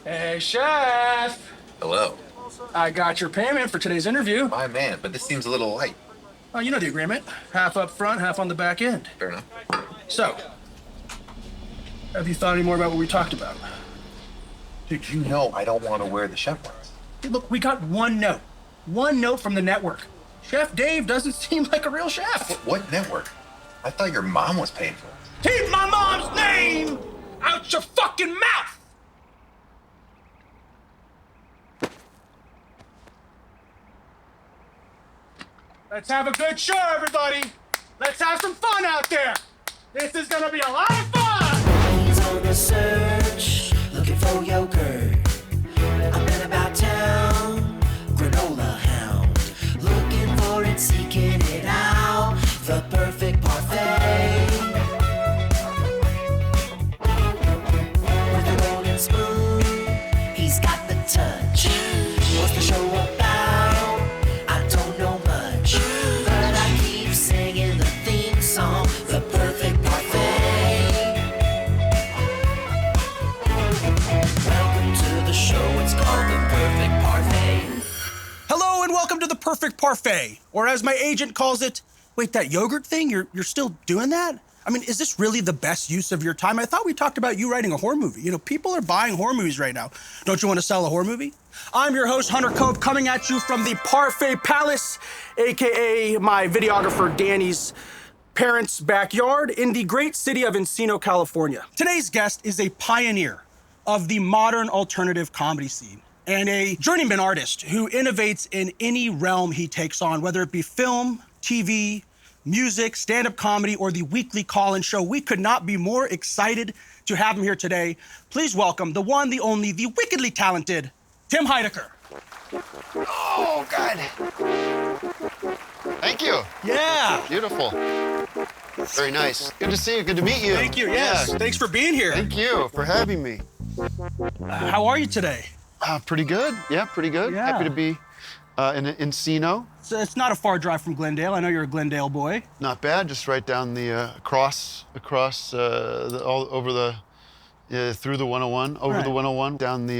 Hey, chef. Hello. I got your payment for today's interview. My man, but this seems a little light. Oh, you know the agreement. Half up front, half on the back end. Fair enough. So, have you thought any more about what we talked about? Dude, you know I don't want to wear the chef ones. Hey, look, we got one note. One note from the network. Chef Dave doesn't seem like a real chef. What network? I thought your mom was paying for it. Keep my mom's name out your fucking mouth! Let's have a good show, everybody. Let's have some fun out there. This is gonna be a lot of fun. He's on the search, looking for yogurt. I've been about town, granola hound, looking for it, seeking it out. The perfect parfait. With a golden spoon, he's got the touch. What's the show about? I don't know much, but I keep singing the theme song. The perfect parfait. Welcome to the show. It's called the Perfect Parfait. Hello and welcome to the Perfect Parfait, or as my agent calls it, wait, that yogurt thing? You're still doing that? I mean, is this really the best use of your time? I thought we talked about you writing a horror movie. You know, people are buying horror movies right now. Don't you want to sell a horror movie? I'm your host, Hunter Cope, coming at you from the Parfait Palace, AKA my videographer Danny's parents' backyard in the great city of Encino, California. Today's guest is a pioneer of the modern alternative comedy scene and a journeyman artist who innovates in any realm he takes on, whether it be film, TV, music, stand-up comedy, or the weekly call-in show. We could not be more excited to have him here today. Please welcome the one, the only, the wickedly talented Tim Heidecker. Oh, God. Thank you. Yeah. Beautiful. Very nice. Good to see you. Good to meet you. Thank you. Yes. Yeah. Thanks for being here. Thank you for having me. How are you today? Pretty good. Yeah, pretty good. Yeah. Happy to be in Encino. It's not a far drive from Glendale. I know you're a Glendale boy. Not bad. Just right down the across all over the through the 101, over Right. the 101, down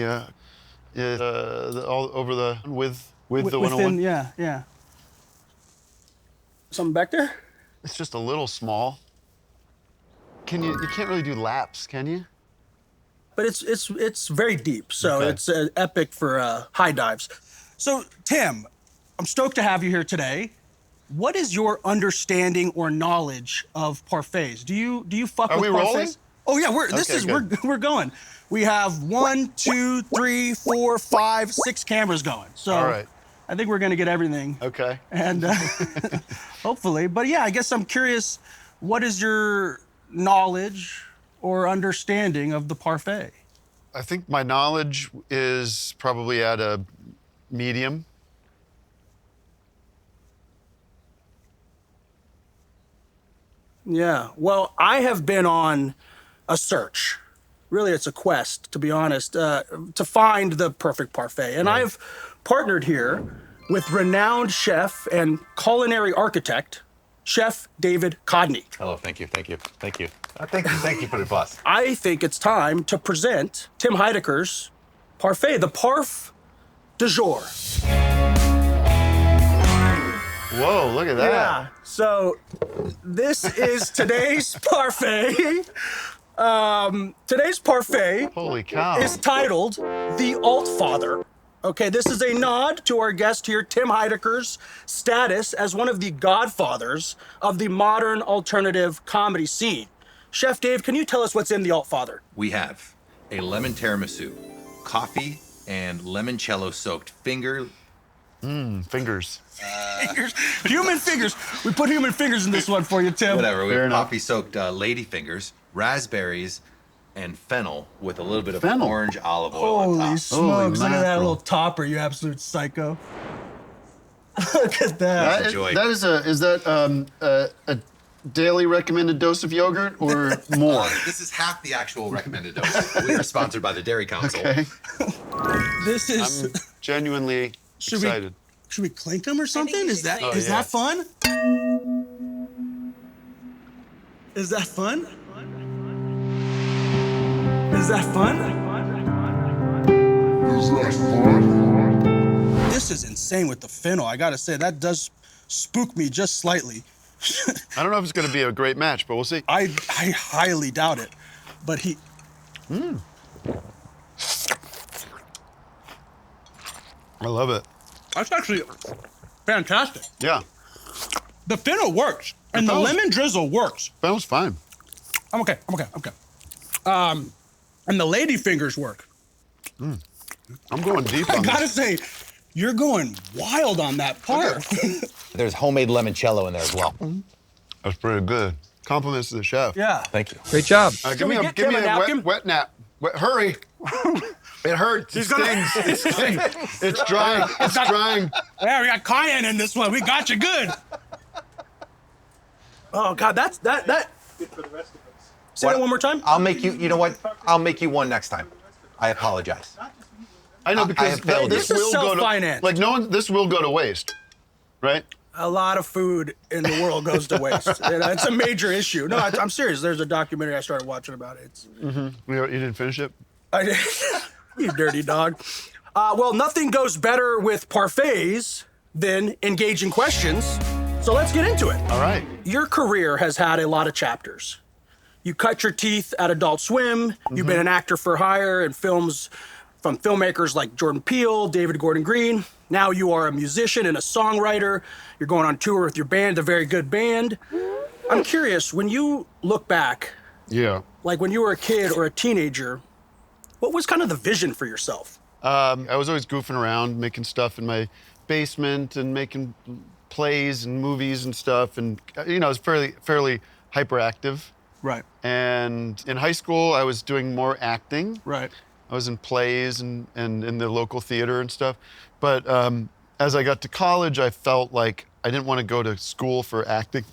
all over the with the Within, 101. yeah. Something back there? It's just a little small. You can't really do laps, can you? But it's very deep, so Okay. it's epic for high dives. So, Tim, I'm stoked to have you here today. What is your understanding or knowledge of parfaits? Do you fuck Are with we parfaits? rolling? Oh yeah, Okay, we're going. We have 1, 2, 3, 4, 5, 6 cameras going. So All right. I think we're gonna get everything. Okay. And hopefully, but yeah, I guess I'm curious. What is your knowledge or understanding of the parfait? I think my knowledge is probably at a medium. Yeah, well, I have been on a search. Really, it's a quest, to be honest, to find the perfect parfait. And I've partnered here with renowned chef and culinary architect, Chef David Codney. Hello, thank you. Thank you for the bus. I think it's time to present Tim Heidecker's parfait, the Parf de Jour. Whoa, look at that. Yeah. So this is today's parfait. Today's parfait Holy cow. is titled The Altfather. Okay, this is a nod to our guest here, Tim Heidecker's status as one of the godfathers of the modern alternative comedy scene. Chef Dave, can you tell us what's in the Altfather? We have a lemon tiramisu, coffee, and limoncello soaked Fingers. Fingers. Human fingers. We put human fingers in this one for you, Tim. whatever. We Fair have enough. coffee soaked lady fingers, raspberries, and fennel with a little bit of Fennel? orange olive oil on Holy top. smokes, look at that mackerel. little topper, you absolute psycho. Look at that. joy. Is that a daily recommended dose of yogurt or more? This is half the actual recommended dose. We are sponsored by the Dairy Council. Okay. This is... I'm genuinely Should we- excited. Should we clink them or something? Is that clink is them. that fun? Is that fun? Is that fun? This is insane with the fennel. I gotta say, that does spook me just slightly. I don't know if it's going to be a great match, but we'll see. I highly doubt it. But he... I love it. That's actually fantastic. Yeah. The fennel works, and the fennel's- lemon drizzle works. Fennel's fine. I'm okay. And the lady fingers work. I'm going deep I on gotta this. say, you're going wild on that part. There's homemade limoncello in there as well. That's pretty good. Compliments to the chef. Yeah. Thank you. Great job. Give me we a, get give me Tim a a napkin? wet nap. Hurry. It hurts. It stings. It stings. It's drying. It's drying. Yeah, we got cayenne in this one. We got you good. Oh God, that. Say that one more time. I'll make you, you know what? I'll make you one next time. I apologize. I know I because have failed this you. This is will go to self-financed. like no one. This will go to waste, right? A lot of food in the world goes to waste. It's a major issue. No, I'm serious. There's a documentary I started watching about it. It's, You didn't finish it. I did. You dirty dog. Well, nothing goes better with parfaits than engaging questions. So let's get into it. All right. Your career has had a lot of chapters. You cut your teeth at Adult Swim. You've been an actor for hire in films from filmmakers like Jordan Peele, David Gordon Green. Now you are a musician and a songwriter. You're going on tour with your band, The Very Good Band. I'm curious, when you look back, Yeah. like when you were a kid or a teenager, what was kind of the vision for yourself? I was always goofing around, making stuff in my basement and making plays and movies and stuff. And I was fairly hyperactive. Right. And in high school, I was doing more acting. Right. I was in plays and in the local theater and stuff. But as I got to college, I felt like I didn't want to go to school for acting.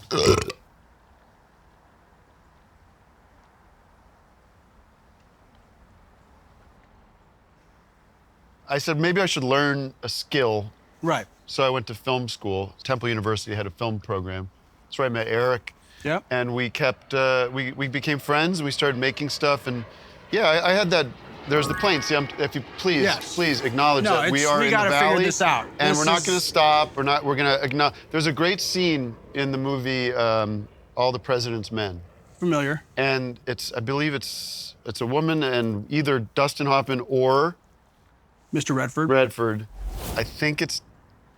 I said maybe I should learn a skill. Right. So I went to film school. Temple University had a film program. That's where I met Eric. Yep. And we kept, we became friends and we started making stuff. And yeah, I had that, there's the plane. See, if you please acknowledge No, that we it's- are we in the gotta valley. figure this out. And This we're not is- gonna stop. We're gonna acknowledge. There's a great scene in the movie, All the President's Men. Familiar. And I believe it's a woman and either Dustin Hoffman or Mr. Redford. Redford. I think it's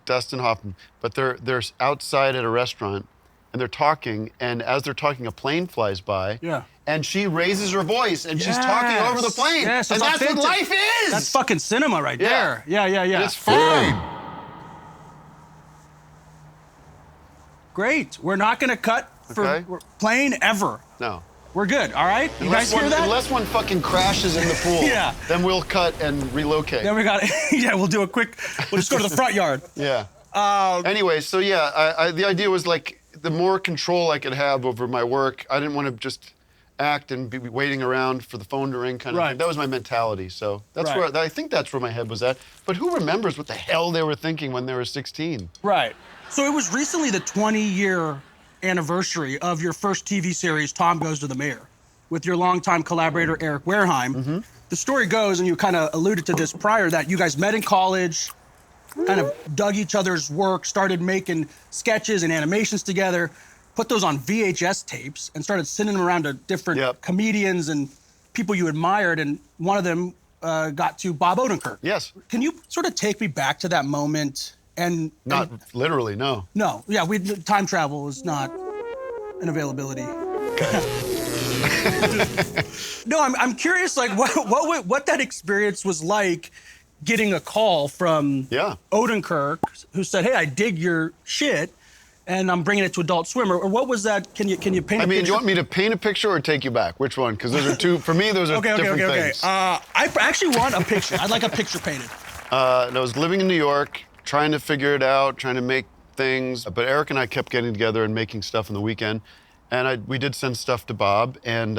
Dustin Hoffman, but they're outside at a restaurant and they're talking, and as they're talking, a plane flies by. Yeah. And she raises her voice and she's talking over the plane. Yes, and it's that's what authentic. life is. That's fucking cinema right Yeah. there. Yeah. And it's fine. Great. We're not gonna cut for Okay. plane ever. No. We're good. All right. You guys hear that? Unless one fucking crashes in the pool, Yeah. then we'll cut and relocate. Then we got. Yeah. We'll do a quick. We'll just go to the front yard. Yeah. Anyway, so yeah, the idea was like the more control I could have over my work, I didn't want to just act and be waiting around for the phone to ring kind of Right. thing. That was my mentality. So that's Right. where I think that's where my head was at. But who remembers what the hell they were thinking when they were 16? Right. So it was recently the 20-year anniversary of your first TV series, Tom Goes to the Mayor, with your longtime collaborator, Eric Wareheim. The story goes, and you kind of alluded to this prior, that you guys met in college, kind of dug each other's work, started making sketches and animations together, put those on VHS tapes, and started sending them around to different Yep. comedians and people you admired, and one of them got to Bob Odenkirk. Yes. Can you sort of take me back to that moment? And Not literally, no. no, yeah, time travel is not an availability. No, I'm curious, like what that experience was like, getting a call from Yeah. Odenkirk, who said, "Hey, I dig your shit, and I'm bringing it to Adult Swim." Or what was that? Can you paint? I a mean, do picture? you want me to paint a picture or take you back? Which one? Because those are two, for me, those are different things. I actually want a picture. I'd like a picture painted. And I was living in New York, trying to figure it out, trying to make things. But Eric and I kept getting together and making stuff on the weekend. And we did send stuff to Bob. And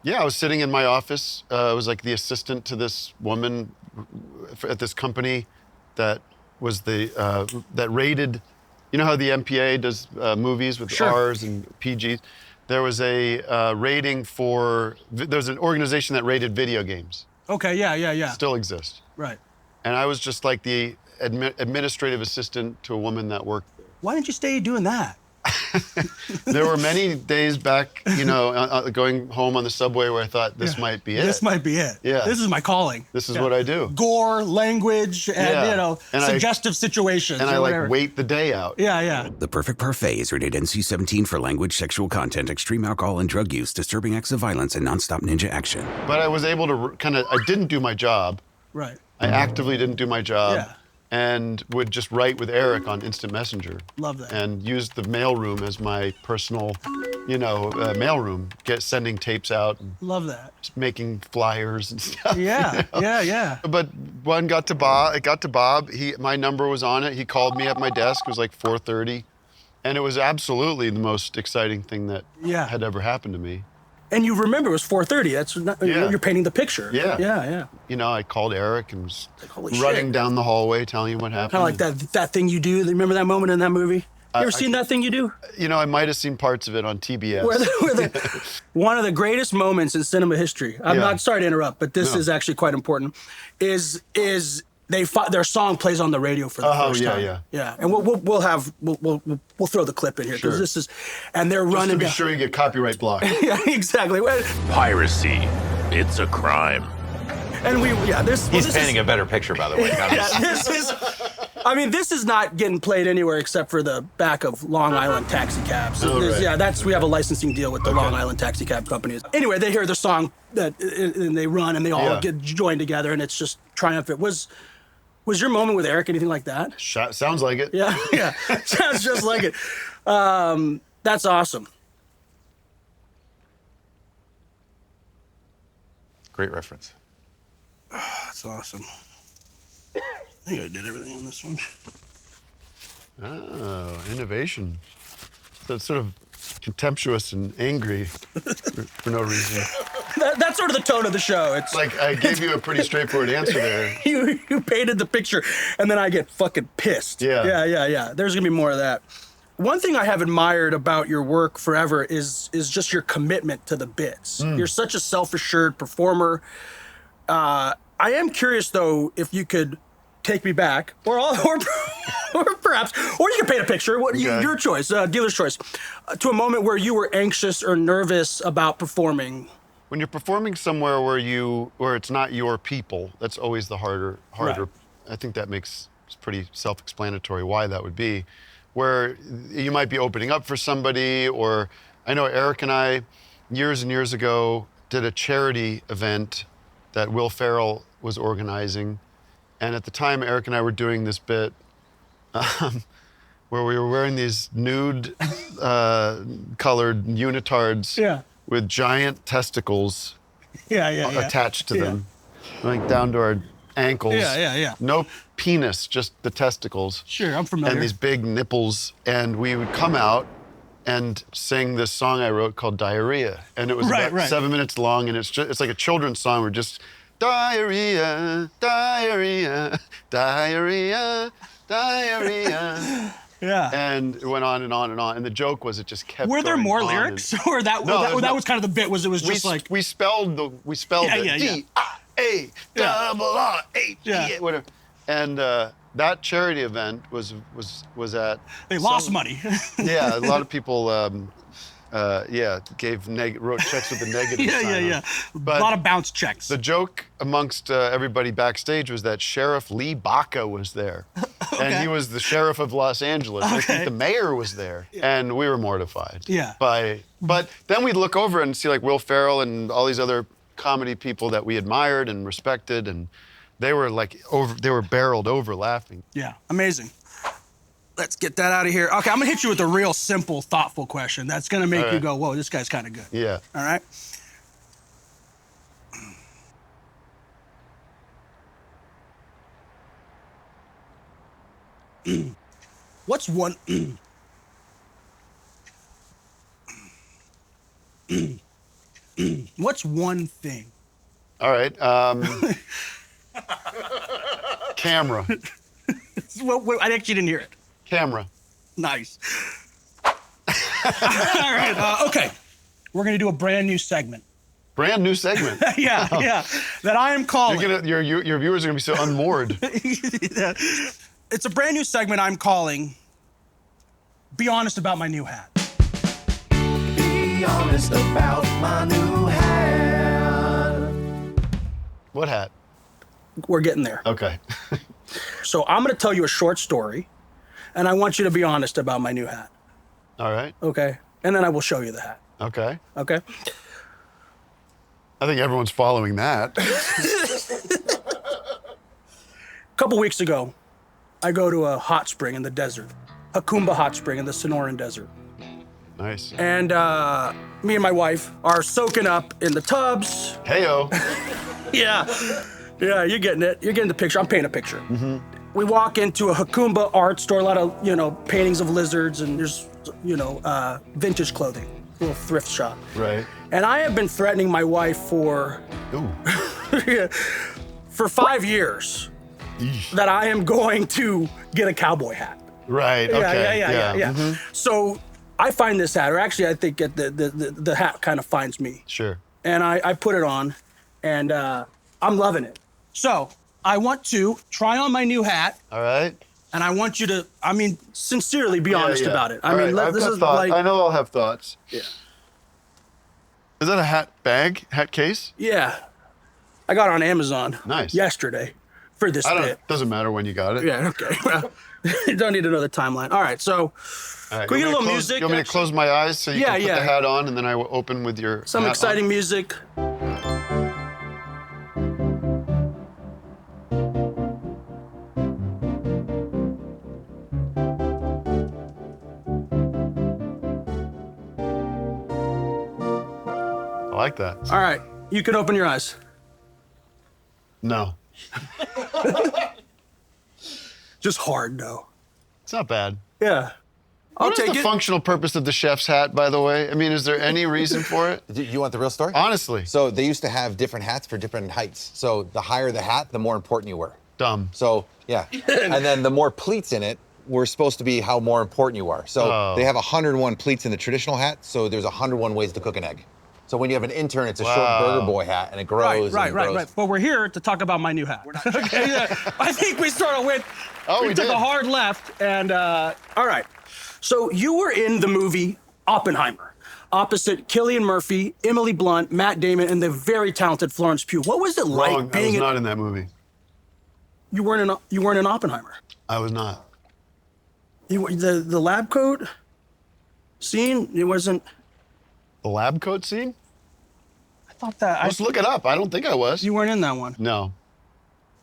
yeah, I was sitting in my office. I was like the assistant to this woman at this company that was that rated, you know how the MPA does movies with Sure. R's and PGs? There was a rating for, there's an organization that rated video games. Okay, yeah. Still exists. Right. And I was just like the administrative assistant to a woman that worked there. Why didn't you stay doing that? There were many days back, going home on the subway where I thought this might be it. This might be it. Yeah. This is my calling. This is what I do. Gore, language, and, And suggestive situations. And or I whatever. wait the day out. Yeah. The Perfect Parfait is rated NC-17 for language, sexual content, extreme alcohol and drug use, disturbing acts of violence, and nonstop ninja action. But I was able to I didn't do my job. Right. I actively didn't do my job. Yeah. And would just write with Eric on Instant Messenger. Love that. And use the mailroom as my personal, mailroom. Sending tapes out. And Love that. just making flyers and stuff. Yeah. But one got to Bob. It got to Bob. My number was on it. He called me at my desk. It was like 4:30, and it was absolutely the most exciting thing that had ever happened to me. And you remember it was 4:30. That's not, you're painting the picture. Yeah. I called Eric and was holy running shit. down the hallway, telling him what happened. Kind of like that thing you do. Remember that moment in that movie? You ever seen that thing you do? I might have seen parts of it on TBS. One of the greatest moments in cinema history. I'm not sorry to interrupt, but this is actually quite important. Is their song plays on the radio for the first time. Yeah. And we'll throw the clip in here because this is, and they're Just running to be down. sure you get copyright blocked. Yeah, exactly. Piracy. It's a crime. And He's painting a better picture, by the way. This is not getting played anywhere except for the back of Long Island taxi cabs. Right. We have a licensing deal with the Long Island taxi cab companies. Anyway, they hear the song and they run and they all get joined together and it's just triumphant. Was your moment with Eric anything like that? Sounds like it. Yeah. Sounds just like it. That's awesome. Great reference. That's awesome. I think I did everything on this one. Oh, innovation. That's sort of contemptuous and angry for no reason. That's sort of the tone of the show. It's Like, I gave you a pretty straightforward answer there. you painted the picture, and then I get fucking pissed. Yeah. There's gonna be more of that. One thing I have admired about your work forever is just your commitment to the bits. You're such a self-assured performer. I am curious though if you could take me back, or perhaps, or you can paint a picture. Your choice, dealer's choice, to a moment where you were anxious or nervous about performing. When you're performing somewhere where it's not your people, that's always the harder. Right. I think it's pretty self-explanatory why that would be. Where you might be opening up for somebody, or I know Eric and I, years and years ago, did a charity event that Will Ferrell was organizing. And at the time, Eric and I were doing this bit where we were wearing these nude colored unitards with giant testicles attached to them, like down to our ankles. Yeah. No penis, just the testicles. Sure, I'm familiar. And these big nipples. And we would come out and sing this song I wrote called Diarrhea. And it was about 7 minutes long, and it's like a children's song. We're just diarrhea, diarrhea, diarrhea, diarrhea. Yeah. And it went on and on and on. And the joke was it just kept Were there going more on lyrics? Or that was kind of the bit, was it was just like... We spelled it D-I-A, double R-H-E-A, whatever. And that charity event was at... They lost money. Yeah, a lot of people, wrote checks with a negative sign on. But a lot of bounce checks. The joke amongst everybody backstage was that Sheriff Lee Baca was there. And he was the sheriff of Los Angeles. I think the mayor was there. And we were mortified. Yeah. But then we'd look over and see like Will Ferrell and all these other comedy people that we admired and respected, and they were barreled over laughing. Yeah, amazing. Let's get that out of here. Okay, I'm gonna hit you with a real simple, thoughtful question that's gonna make you go, whoa, this guy's kind of good. Yeah. All right? What's one... What's one thing? All right. Camera. I actually didn't hear it. Camera. Nice. All right. Okay. We're going to do a brand new segment. Brand new segment. Yeah, yeah. That I am calling. Your viewers are gonna be so unmoored. It's a brand new segment I'm calling Be Honest About My New Hat. Be honest about my new hat. What hat? We're getting there. Okay. So I'm gonna tell you a short story, and I want you to be honest about my new hat, All right. okay? And then I will show you the hat, Okay. okay? I think everyone's following that. A couple weeks ago, I go to a hot spring in the desert, Hakumba Hot Spring in the Sonoran Desert. Nice. And me and my wife are soaking up in the tubs. Heyo. Yeah, yeah, you're getting it. You're getting the picture. I'm painting a picture. We walk into a Hakumba art store, a lot of, paintings of lizards, and there's, vintage clothing, a little thrift shop. Right. And I have been threatening my wife for Ooh. for 5 years that I am going to get a cowboy hat. Right. Okay. Yeah. So I find this hat, or actually I think the hat kind of finds me. Sure. And I put it on, and I'm loving it. So I want to try on my new hat, All right. and I want you to, sincerely be honest Yeah. about it. All right, I've this got is thought. like, I know I'll have thoughts. Yeah. Is that a hat bag? Hat case? yeah, I got it on Amazon. Nice. Yesterday, for this I don't. bit. Doesn't matter when you got it. Yeah. Okay. Well, you don't need to know the timeline. All right. So. All right. Can we you get a want me little to music, You want me to actually? close my eyes so you Yeah, can put yeah. the hat on, and then I will open with your Some hat exciting on? music. I like that. All right. You can open your eyes. No, Just hard, no. it's not bad. Yeah. I'll What is take the it. functional purpose of the chef's hat, by the way? I mean, is there any reason for it? Do you want the real story? Honestly, So they used to have different hats for different heights. So the higher the hat, the more important you were. dumb. So yeah, and then the more pleats in it were supposed to be how more important you are. So Oh. they have 101 pleats in the traditional hat. So there's 101 ways to cook an egg. So when you have an intern, it's a short Wow. burger boy hat, and it grows. Right. But we're here to talk about my new hat. Okay, yeah. I think we sort of went. Oh, we took did. a hard left, and all right. So you were in the movie Oppenheimer, opposite Cillian Murphy, Emily Blunt, Matt Damon, and the very talented Florence Pugh. What was it like Wrong. I being was in? not in that movie. You weren't in Oppenheimer. I was not. The lab coat scene. It wasn't. The lab coat scene? I thought that. Let's look it up. I don't think I was. You weren't in that one. No.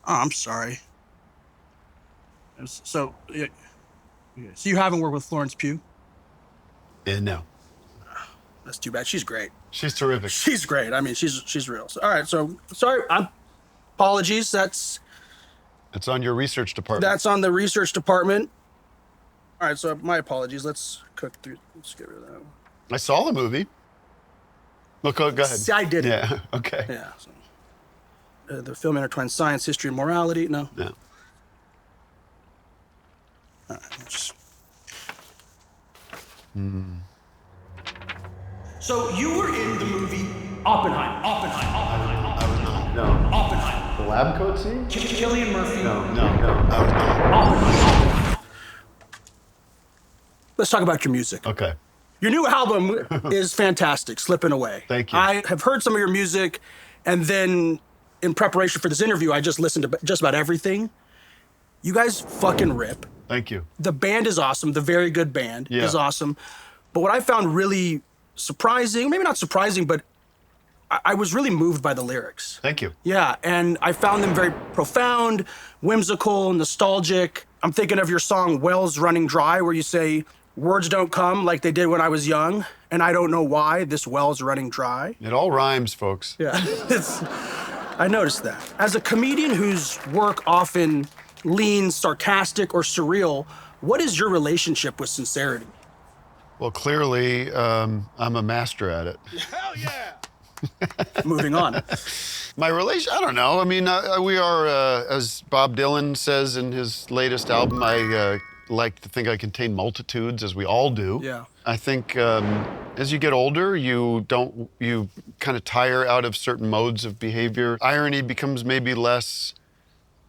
Oh, I'm sorry. So you haven't worked with Florence Pugh? No. That's too bad. She's great. She's terrific. She's great. I mean, she's real. So, all right. So sorry. Apologies. That's It's on your research department. on the research department. All right. So my apologies. Let's cook through. Let's get rid of that one. I saw the movie. Look, go ahead. See, I did it. Yeah. Okay. Yeah. So, the film intertwines science, history, and morality. No. Yeah. All right. Just... So you were in the movie Oppenheimer. I was not. No. Oppenheimer. The lab coat scene? Cillian Murphy. No. I was not. Let's talk about your music. Okay. Your new album is fantastic, Slippin Away. Thank you. I have heard some of your music, and then in preparation for this interview, I just listened to just about everything. You guys fucking rip. Thank you. The band is awesome. The Very Good Band Yeah. is awesome. But what I found really surprising, maybe not surprising, but I was really moved by the lyrics. Thank you. Yeah, and I found them very profound, whimsical, nostalgic. I'm thinking of your song Wells Running Dry, where you say, words don't come like they did when I was young, and I don't know why this well's running dry. It all rhymes, folks. Yeah, I noticed that. As a comedian whose work often leans sarcastic or surreal, what is your relationship with sincerity? Well, clearly, I'm a master at it. Moving on. My relation, I don't know. I mean, we are, as Bob Dylan says in his latest album, I like to think I contain multitudes, as we all do. Yeah. I think as you get older, you kind of tire out of certain modes of behavior. Irony becomes maybe less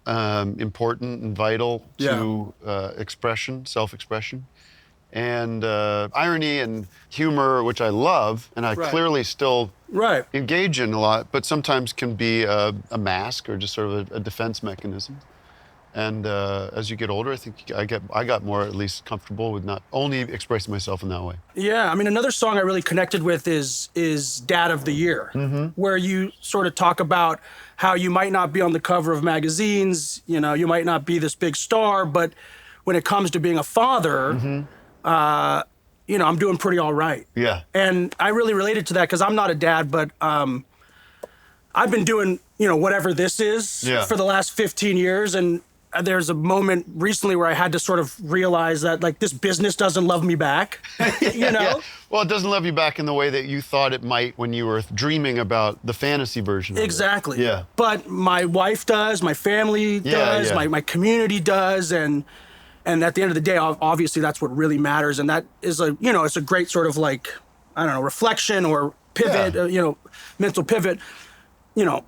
important and vital to expression, self-expression. And irony and humor, which I love, and I clearly still engage in a lot, but sometimes can be a mask or just sort of a defense mechanism. And as you get older, I think I got more at least comfortable with not only expressing myself in that way. Yeah, I mean, another song I really connected with is Dad of the Year, where you sort of talk about how you might not be on the cover of magazines, you know, you might not be this big star, but when it comes to being a father, you know, I'm doing pretty all right. Yeah. And I really related to that because I'm not a dad, but I've been doing, you know, whatever this is for the last 15 years. And there's a moment recently where I had to sort of realize that, like, this business doesn't love me back, you know? Yeah. Well, it doesn't love you back in the way that you thought it might when you were dreaming about the fantasy version of it. Exactly. Yeah. But my wife does, my family does, my community does, and at the end of the day, obviously that's what really matters, and that is it's a great sort of, like, I don't know, reflection or pivot, you know, mental pivot, you know.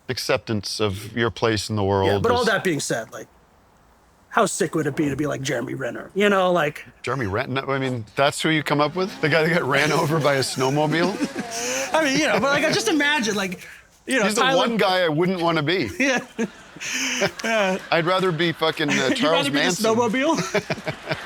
Acceptance of your place in the world. Yeah, but all that being said, like, how sick would it be to be like Jeremy Renner? You know, like... Jeremy Renner? I mean, that's who you come up with? The guy that got ran over by a snowmobile? I mean, you know, but like, I just imagine, like, you know, he's the one guy I wouldn't want to be. Yeah. I'd rather be fucking Charles Manson. You'd rather be the snowmobile?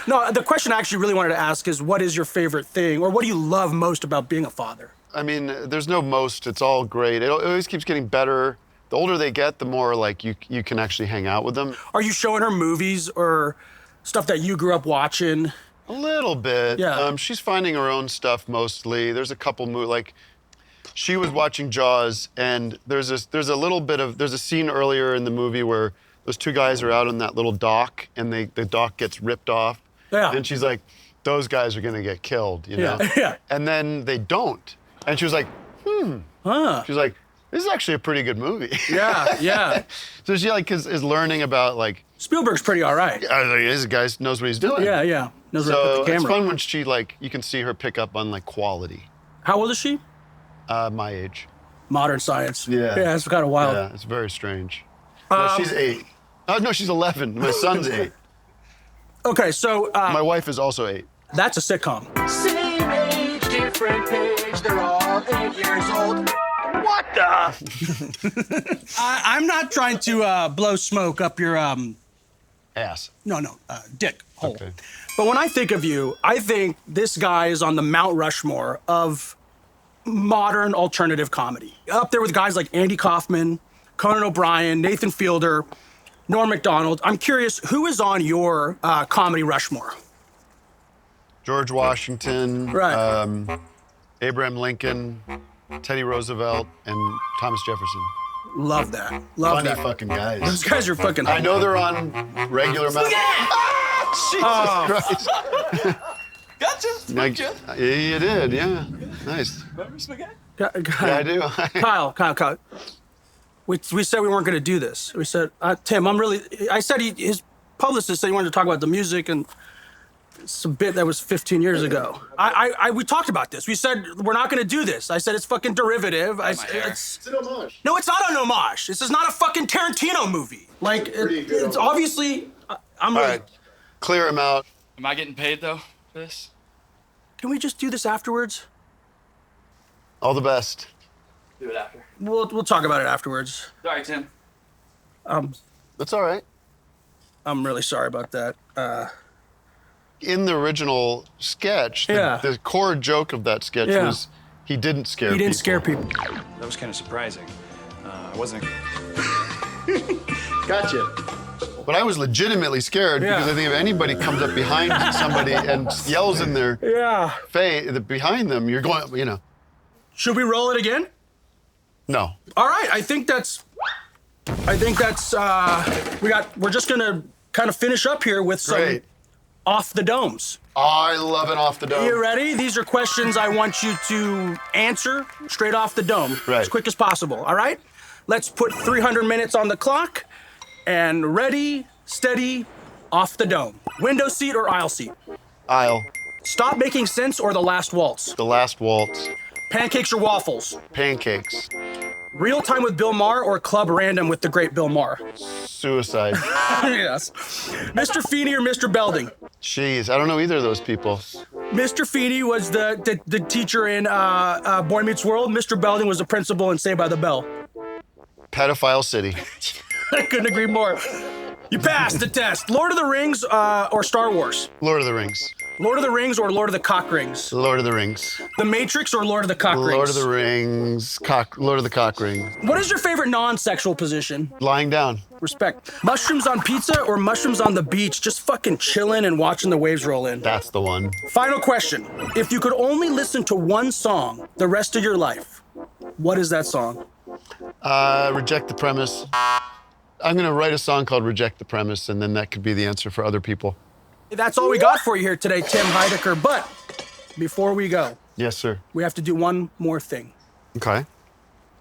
No, the question I actually really wanted to ask is, what is your favorite thing, or what do you love most about being a father? I mean, there's no most. It's all great. It always keeps getting better. The older they get, the more, like, you can actually hang out with them. Are you showing her movies or stuff that you grew up watching? A little bit. Yeah. She's finding her own stuff mostly. There's a couple like, she was watching Jaws, and there's a scene earlier in the movie where those two guys are out on that little dock, and the dock gets ripped off. Yeah. And she's like, those guys are gonna get killed, you know? Yeah. And then they don't. And she was like, She was like, this is actually a pretty good movie. Yeah. So she, like, is learning about, like... Spielberg's pretty all right. This guy knows what he's doing. Yeah. Knows where to put the camera. It's fun when she, like, you can see her pick up on, like, quality. How old is she? My age. Modern science. Yeah. Yeah, it's kind of wild. Yeah, it's very strange. No, she's 8. Oh, no, she's 11. My son's 8. Okay, so... My wife is also 8. That's a sitcom. Same age, different page, they're all 8 years old. What the? I'm not trying to blow smoke up your... Ass. No, dick hole. Okay. But when I think of you, I think this guy is on the Mount Rushmore of modern alternative comedy. Up there with guys like Andy Kaufman, Conan O'Brien, Nathan Fielder, Norm Macdonald. I'm curious, who is on your comedy Rushmore? George Washington, Right. Abraham Lincoln, Teddy Roosevelt, and Thomas Jefferson. Love that. Love Funny that. fucking guys. Those guys are fucking... I know they're on regular amount. Jesus Christ. Gotcha. Yeah, you did, yeah. Nice. Remember Spagett? Yeah, I do. Kyle. We said we weren't going to do this. We said, Tim, I said his publicist said he wanted to talk about the music, and it's a bit that was 15 years ago. We talked about this. We said, we're not going to do this. I said, it's fucking derivative. It's an homage. No, it's not an homage. This is not a fucking Tarantino movie. Like, it's obviously, I'm All really... right, clear him out. Am I getting paid though for this? Can we just do this afterwards? All the best. Do it after. We'll talk about it afterwards. Sorry, Tim. That's all right. I'm really sorry about that. In the original sketch, the core joke of that sketch was he didn't scare people. He didn't scare people. That was kind of surprising. I wasn't... Gotcha. But I was legitimately scared because I think if anybody comes up behind somebody and yells in their face behind them, you're going, you know. Should we roll it again? No. All right, I think that's we're just gonna kind of finish up here with some off the domes. I love it off the dome. You ready? These are questions I want you to answer straight off the dome, as quick as possible. All right? Let's put 300 minutes on the clock, and ready, steady, Off the dome. Window seat or aisle seat? Aisle. Stop Making Sense or The Last Waltz? The Last Waltz. Pancakes or waffles? Pancakes. Real Time with Bill Maher or Club Random with the great Bill Maher? Suicide. Yes. Mr. Feeney or Mr. Belding? Jeez, I don't know either of those people. Mr. Feeney was the teacher in Boy Meets World. Mr. Belding was the principal in Saved by the Bell. Pedophile City. I couldn't agree more. You passed the test. Lord of the Rings or Star Wars? Lord of the Rings. Lord of the Rings or Lord of the Cock Rings? Lord of the Rings. The Matrix or Lord of the Cock Rings? Lord of the Rings. Lord of the Cock Ring. What is your favorite non-sexual position? Lying down. Respect. Mushrooms on pizza or mushrooms on the beach, just fucking chilling and watching the waves roll in? That's the one. Final question. If you could only listen to one song the rest of your life, what is that song? Reject the Premise. I'm going to write a song called Reject the Premise, and then that could be the answer for other people. That's all we got for you here today, Tim Heidecker. But before we go, Yes, sir. we have to do one more thing. Okay.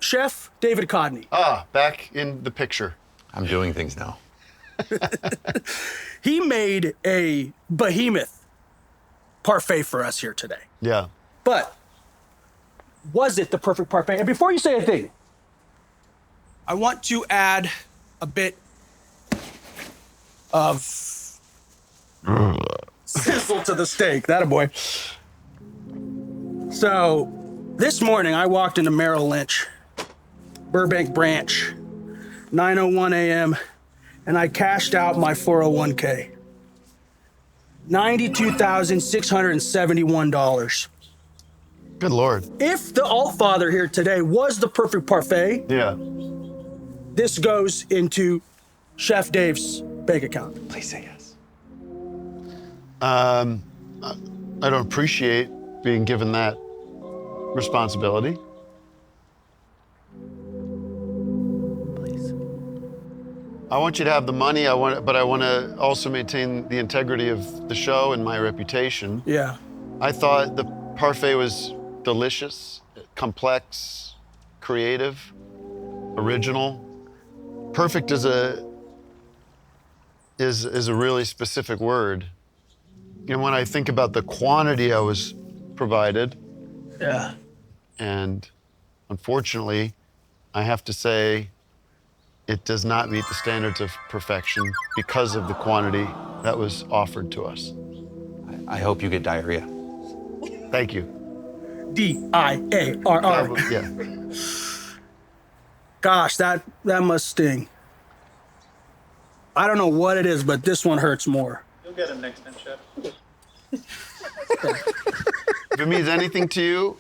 Chef David Codney. Back in the picture. I'm doing things now. He made a behemoth parfait for us here today. Yeah. But was it the perfect parfait? And before you say a thing, I want to add a bit of sizzle to the steak. That a boy. So this morning I walked into Merrill Lynch, Burbank branch, 9:01 a.m., and I cashed out my 401k. $92,671. Good Lord. If the Altfather here today was the perfect parfait, Yeah. this goes into Chef Dave's bank account. Please say yes. I don't appreciate being given that responsibility. Please. I want you to have the money, but I want to also maintain the integrity of the show and my reputation. Yeah. I thought the parfait was delicious, complex, creative, original. Perfect is a really specific word. And when I think about the quantity I was provided, Yeah. and unfortunately, I have to say it does not meet the standards of perfection because of the quantity that was offered to us. I hope you get diarrhea. Thank you. Diarrhea. Yeah. Gosh, that must sting. I don't know what it is, but this one hurts more. You'll get him next time, Chef. If it means anything to you,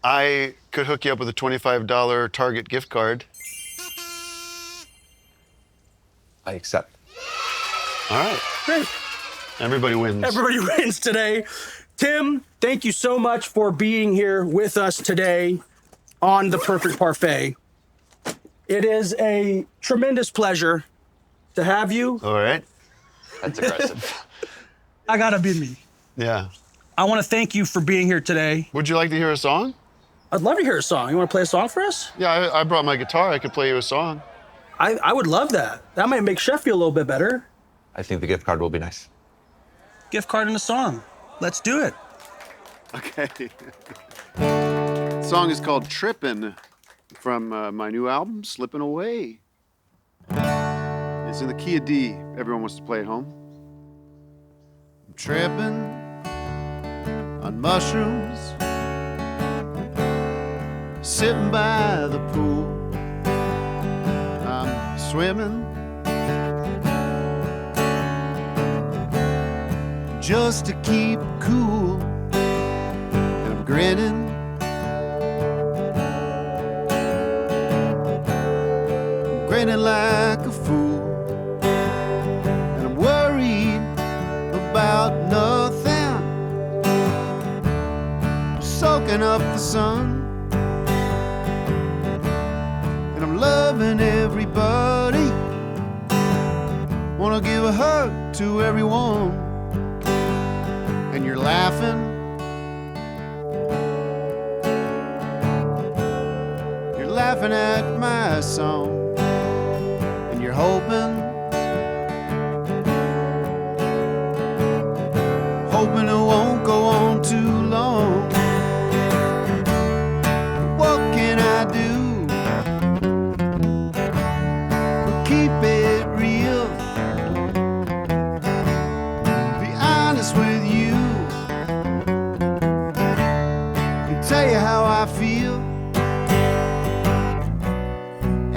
I could hook you up with a $25 Target gift card. I accept. All right. Great. Everybody wins. Everybody wins today. Tim, thank you so much for being here with us today on The Perfect Parfait. It is a tremendous pleasure to have you. All right. That's aggressive. I gotta be me. Yeah. I want to thank you for being here today. Would you like to hear a song? I'd love to hear a song. You want to play a song for us? Yeah, I brought my guitar. I could play you a song. I would love that. That might make Chef feel a little bit better. I think the gift card will be nice. Gift card and a song. Let's do it. Okay. The song is called Trippin' from my new album, Slippin Away. It's in the key of D. Everyone wants to play at home. I'm tripping on mushrooms, sitting by the pool. I'm swimming just to keep cool, and I'm grinning. I'm grinning like a fool, and I'm worried about nothing, soaking up the sun, and I'm loving everybody, wanna give a hug to everyone, and you're laughing, you're laughing at my song, and you're hoping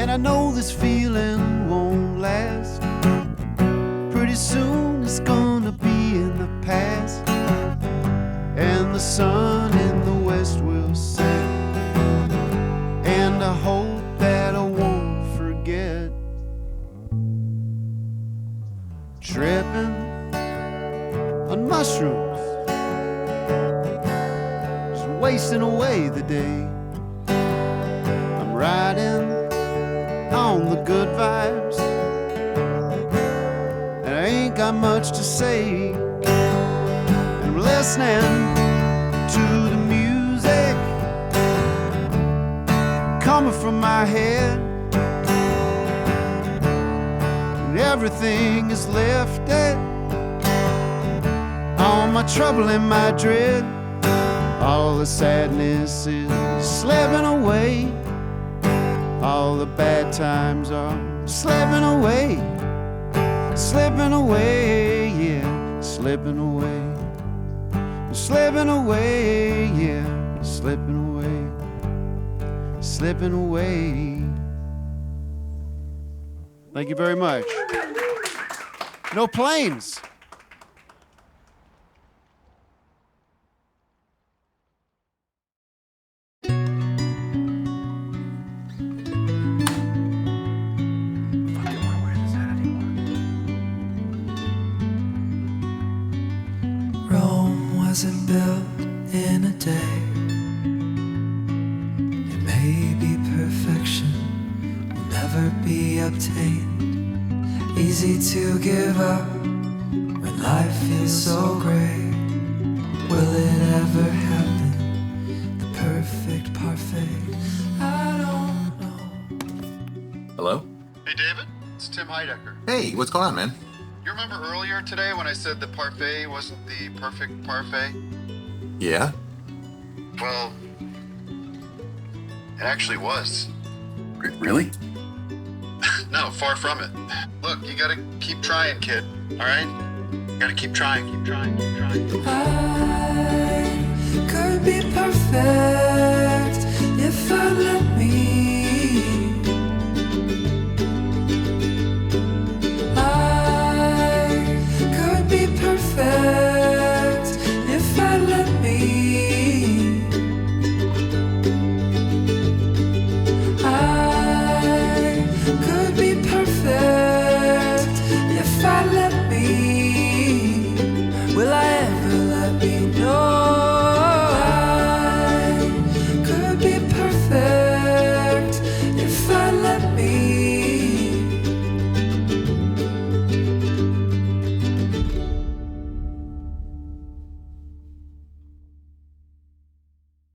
And I know this feeling won't last. Pretty soon it's gonna be in the past, and the sun in the west will set. And I hope that I won't forget. Trippin' on mushrooms, just wasting away the day. I'm riding on the good vibes, and I ain't got much to say. And I'm listening to the music coming from my head, and everything is lifted. All my trouble and my dread, all the sadness is slipping away. All the bad times are slipping away, slipping away, yeah, slipping away, slipping away, yeah, slipping away, slipping away. Thank you very much. No planes. Wasn't built in a day. It may be perfection, will never be obtained. Easy to give up when life feels so great. Will it ever happen? The perfect parfait? I don't know. Hello? Hey, David. It's Tim Heidecker. Hey, what's going on, man? You remember earlier today when I said the parfait wasn't the perfect parfait? Yeah? Well, it actually was. Really? No, far from it. Look, you gotta keep trying, kid. All right? You gotta keep trying, keep trying, keep trying. I could be perfect if I let me